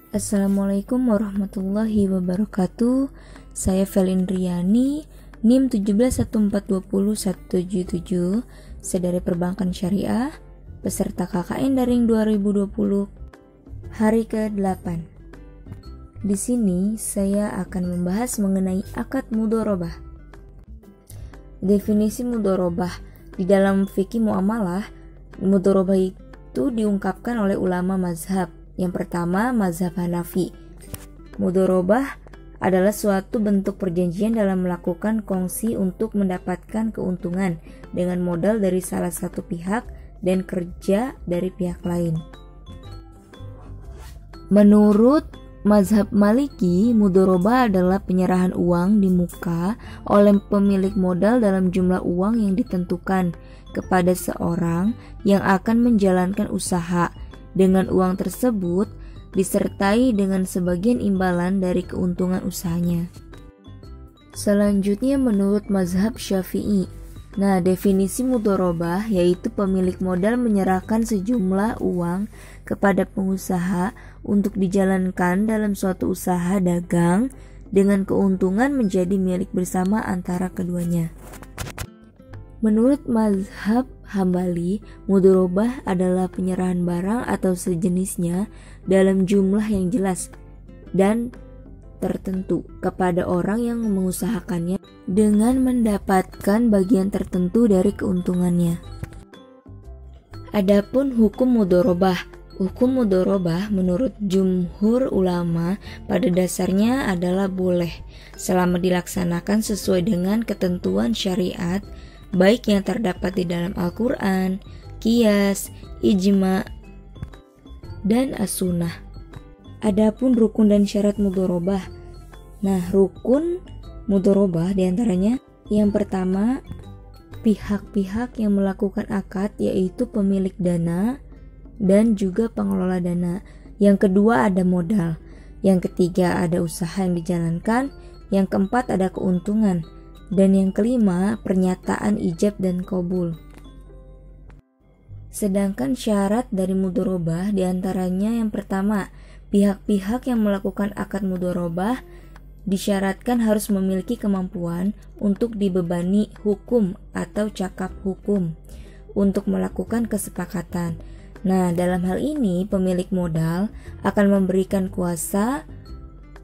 Assalamualaikum warahmatullahi wabarakatuh. Saya Felindriani, NIM 171420177, sedari Perbankan Syariah, peserta KKN Daring 2020, hari ke-8. Di sini saya akan membahas mengenai akad mudharabah. Definisi mudharabah di dalam fikih muamalah, mudharabah itu diungkapkan oleh ulama mazhab. Yang pertama, mazhab Hanafi. Mudharabah adalah suatu bentuk perjanjian dalam melakukan kongsi untuk mendapatkan keuntungan dengan modal dari salah satu pihak dan kerja dari pihak lain. Menurut mazhab Maliki, mudharabah adalah penyerahan uang di muka oleh pemilik modal dalam jumlah uang yang ditentukan kepada seorang yang akan menjalankan usaha, dengan uang tersebut disertai dengan sebagian imbalan dari keuntungan usahanya. Selanjutnya menurut mazhab Syafi'i. Definisi mudharabah yaitu pemilik modal menyerahkan sejumlah uang kepada pengusaha untuk dijalankan dalam suatu usaha dagang dengan keuntungan menjadi milik bersama antara keduanya. Menurut mazhab Hambali, mudharabah adalah penyerahan barang atau sejenisnya dalam jumlah yang jelas dan tertentu kepada orang yang mengusahakannya dengan mendapatkan bagian tertentu dari keuntungannya. Adapun hukum mudharabah. Hukum mudharabah menurut jumhur ulama pada dasarnya adalah boleh selama dilaksanakan sesuai dengan ketentuan syariat, baik yang terdapat di dalam Al-Quran, Qiyas, Ijma, dan As-Sunnah. Adapun rukun dan syarat mudharabah. Rukun mudharabah diantaranya yang pertama, pihak-pihak yang melakukan akad yaitu pemilik dana dan juga pengelola dana. Yang kedua ada modal. Yang ketiga ada usaha yang dijalankan. Yang keempat ada keuntungan. Dan yang kelima, pernyataan ijab dan qabul. Sedangkan syarat dari mudharabah diantaranya yang pertama, pihak-pihak yang melakukan akad mudharabah disyaratkan harus memiliki kemampuan untuk dibebani hukum atau cakap hukum untuk melakukan kesepakatan. Dalam hal ini pemilik modal akan memberikan kuasa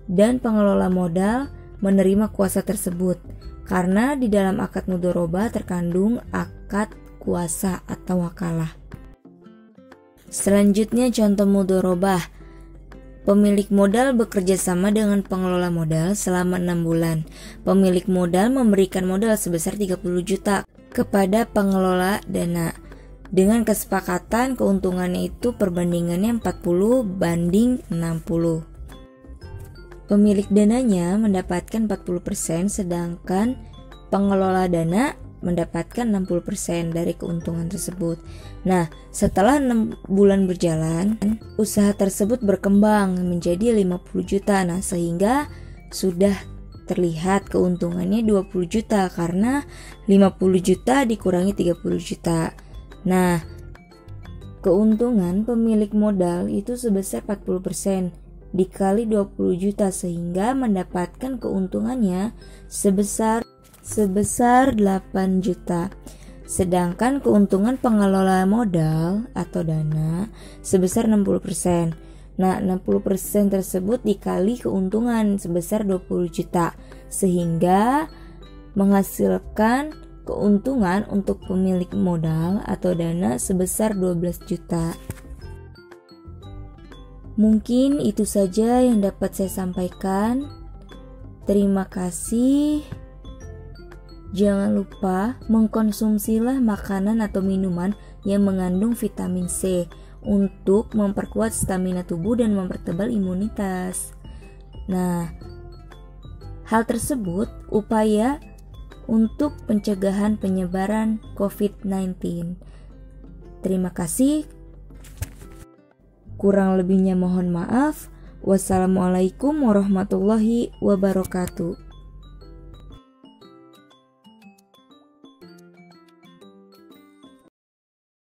dan pengelola modal menerima kuasa tersebut. Karena di dalam akad mudharabah terkandung akad kuasa atau wakalah. Selanjutnya contoh mudharabah. Pemilik modal bekerja sama dengan pengelola modal selama 6 bulan. Pemilik modal memberikan modal sebesar 30 juta kepada pengelola dana. Dengan kesepakatan keuntungannya itu perbandingannya 40/60. Pemilik dananya mendapatkan 40%, sedangkan pengelola dana mendapatkan 60% dari keuntungan tersebut. Setelah 6 bulan berjalan, usaha tersebut berkembang menjadi 50 juta. Sehingga sudah terlihat keuntungannya 20 juta karena 50 juta dikurangi 30 juta. Keuntungan pemilik modal itu sebesar 40%. Dikali 20 juta sehingga mendapatkan keuntungannya sebesar 8 juta. Sedangkan keuntungan pengelola modal atau dana sebesar 60%. 60% tersebut dikali keuntungan sebesar 20 juta sehingga menghasilkan keuntungan untuk pemilik modal atau dana sebesar 12 juta. Mungkin itu saja yang dapat saya sampaikan. Terima kasih. Jangan lupa mengkonsumsilah makanan atau minuman yang mengandung vitamin C untuk memperkuat stamina tubuh dan mempertebal imunitas. Hal tersebut upaya untuk pencegahan penyebaran COVID-19. Terima kasih. Kurang lebihnya mohon maaf. Wassalamualaikum warahmatullahi wabarakatuh.